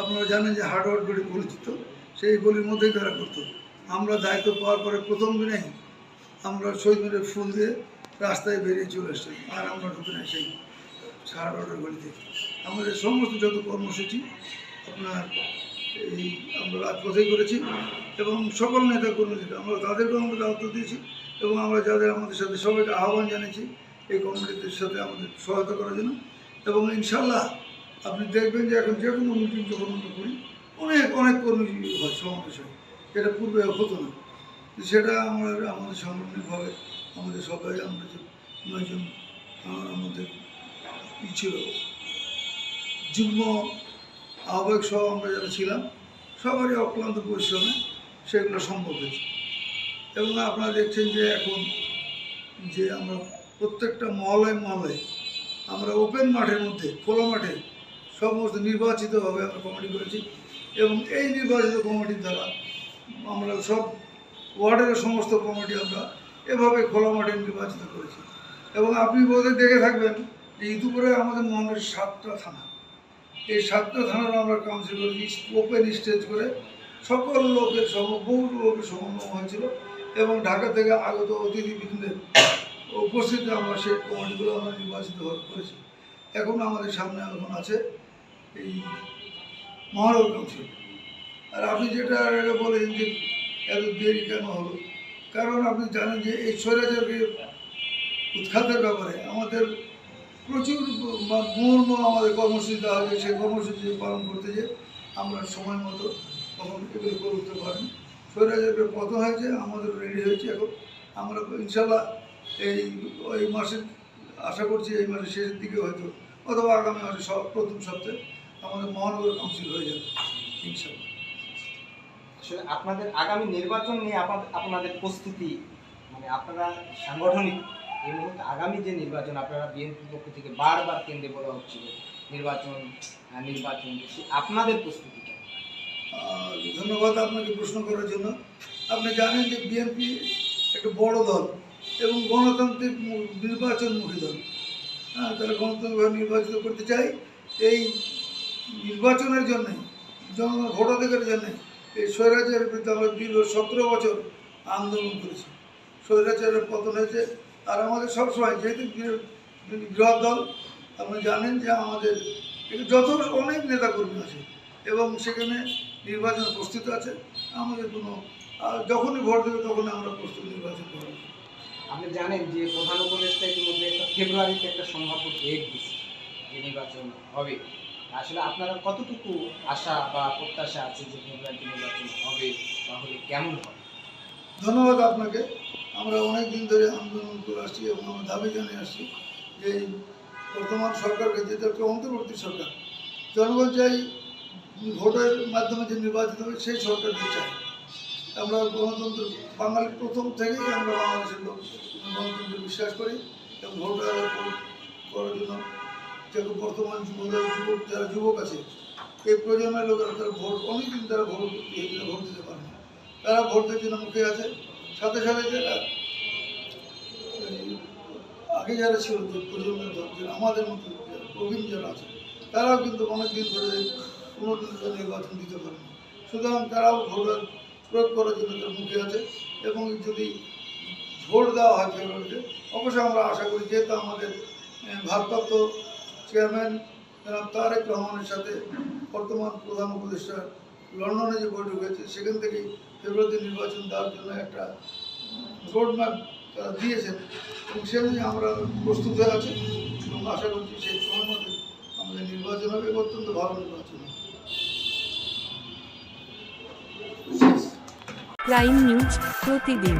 আপনারা জানেন যে হার্ডওয়ার্ড গলি পরিচিত, সেই গলির মধ্যেই তারা করতো। আমরা দায়িত্ব পাওয়ার পরে প্রথম দিনেই আমরা শহীদ মিনারে ফুল দিয়ে রাস্তায় বেরিয়ে চলে এসেছি, আর আমরা ঢুকে নাই সেই হার্ডওয়ার্ডের গলি থেকে। আমাদের সমস্ত যত কর্মসূচি আপনার এই আমরা রাজপথেই করেছি, এবং সকল নেতা কর্মীদের আমরা তাদেরকেও আমরা দায়িত্ব দিয়েছি, এবং আমরা যাদের আমাদের সাথে সবাইকে আহ্বান জানিয়েছি এই কমিটিদের সাথে আমাদের সহায়তা করার জন্য। এবং ইনশাল্লাহ আপনি দেখবেন যে এখন যে কোনো মিটিং যখন আমরা করি অনেক অনেক কর্মী হয়, সমাবেশ হয়, যেটা পূর্বে হতো না। সেটা আমাদের সাংগঠনিকভাবে আমাদের সবাই আমরা যে 9 জন আমাদের ছিল যুগ্ম আহ্বায়ক সহ আমরা যারা ছিলাম সবারই অক্লান্ত পরিশ্রমে সেগুলো সম্ভব হয়েছে। এবং আপনারা দেখছেন যে এখন যে আমরা প্রত্যেকটা মহলায় মহলায় আমরা ওপেন মাঠের মধ্যে, খোলা মাঠে সমস্ত নির্বাচিতভাবে আমরা কমিটি করেছি, এবং এই নির্বাচিত কমিটির দ্বারা আমরা সব ওয়ার্ডের সমস্ত কমিটি আমরা এভাবে খোলা মাঠে নির্বাচিত করেছি। এবং আপনি বোধহয় দেখে থাকবেন যে ইতিপূর্বে আমাদের মহলের 7টা থানা, এই 7টা থানার আমরা কাউন্সিল করেছি ওপেন স্টেজ করে, সকল লোকের বহু লোকের সমাগম হয়েছিল, এবং ঢাকা থেকে আগত অতিথিবৃন্দের উপস্থিতিতে আমরা সেই কমিটিগুলো আমরা নির্বাচিত করেছি। এখন আমাদের সামনে এখন আছে এই মহানগর কাউন্সিল। আর আপনি যেটা আগে বলেন যে এত দেরি কেন হলো, কারণ আপনি জানেন যে এই স্বৈরাচারকে উৎখাতের ব্যাপারে আমাদের প্রচুর মুহুর্মুহ আমাদের কর্মসূচি দেওয়া হয়েছে। সেই কর্মসূচি পালন করতে যে আমরা সময় মতো তখন এগুলো করে উঠতে পারিনি। স্বৈরাচারকে পতন হয়েছে, আমাদের রেডি হয়েছে। এখন আমরা ইনশাল্লাহ ওই মাসের আশা করছি এই মাসের শেষের দিকে হয়তো, অথবা আগামী মাসে প্রথম সপ্তাহে আমাদের মহানগর কাউন্সিল হয়ে যাবে ইনশাল্লাহ। আসলে আপনাদের আগামী নির্বাচন নিয়ে আপনাদের প্রস্তুতি, মানে আপনারা সাংগঠনিক এই মুহূর্তে আগামী যে নির্বাচন আপনারা বিএনপির পক্ষ থেকে বারবার কেন্দ্রে বলা হচ্ছিল নির্বাচন, আপনাদের প্রস্তুতিটা? ধন্যবাদ আপনাকে প্রশ্ন করার জন্য। আপনি জানেন যে বিএনপি একটা বড় দল এবং গণতান্ত্রিক নির্বাচনমুখী দল। তারা গণতান্ত্রিকভাবে নির্বাচিত করতে চায়। এই নির্বাচনের জন্যে, জনগণ ভোটাধিকারের জন্যে এই স্বৈরাচারের বিরুদ্ধে আমরা দীর্ঘ 17 বছর আন্দোলন করেছি। স্বৈরাচারের পতন হয়েছে, আর আমাদের সবসময় যেহেতু বৃহৎ দল, আপনি জানেন যে আমাদের যত অনেক নেতাকর্মী আছে, এবং সেখানে নির্বাচন প্রস্তুত আছে। আমাদের কোনো যখনই ভোট দেবে তখনই আমরা প্রস্তুত নির্বাচন করব। আপনি জানেন যে প্রধান উপদেষ্টা ইতিমধ্যে ফেব্রুয়ারিতে একটা সম্ভাব্য ডেট দিচ্ছে যে নির্বাচন হবে। আসলে আপনারা কতটুকু আশা বা প্রত্যাশা আছে যে ফেব্রুয়ারিতে নির্বাচন হবে, তাহলে কেমন হবে? ধন্যবাদ আপনাকে। আমরা অনেক দিন ধরে আন্দোলন করে আসছি এবং আমরা দাবি জানিয়ে আসছি যে বর্তমান সরকারকে, যেটা একটা অন্তর্বর্তী সরকার, জনগণ চাই ভোটের মাধ্যমে যে নির্বাচিত হবে সেই সরকারকে চাই। আমরা গণতন্ত্র, বাঙালির প্রথম থেকেই আমরা বাংলাদেশের লোক গণতন্ত্রে বিশ্বাস করি, এবং ভোট করার জন্য যে বর্তমান যুবক যারা যুবক আছে, এই প্রজন্মের লোকেরা তারা ভোট অনেকদিন তারা ভোট দিতে পারে না, তারা ভোটের জন্য মুখে আছে। সাথে সাথে যারা আগে যারা ছিল যে প্রজন্মের দল, আমাদের মতো প্রবীণ যারা আছে, তারাও কিন্তু অনেকদিন ধরে পুনর্নির্বাচিত নির্বাচন দিতে পারে না। সুতরাং তারাও ভোটের প্রয়োগ করার জন্য তার মুখে আছে, এবং যদি ভোট দেওয়া হয় ফেব্রুয়ারিতে, অবশ্যই আমরা আশা করি, যেহেতু আমাদের ভারপ্রাপ্ত চেয়ারম্যান জনাব তারেক রহমানের সাথে বর্তমান প্রধান উপদেষ্টা লন্ডনে যে বৈঠক হয়েছে, সেখান থেকেই ফেব্রুয়ারিতে নির্বাচন দেওয়ার জন্য একটা রোড ম্যাপ তারা দিয়েছেন, এবং সে নিয়ে আমরা প্রস্তুত হয়ে আছি, এবং আশা করছি সেই সময় মতো আমাদের নির্বাচন হবে, অত্যন্ত ভালো নির্বাচন হবে। প্রাইম নিউজ প্রতিদিন।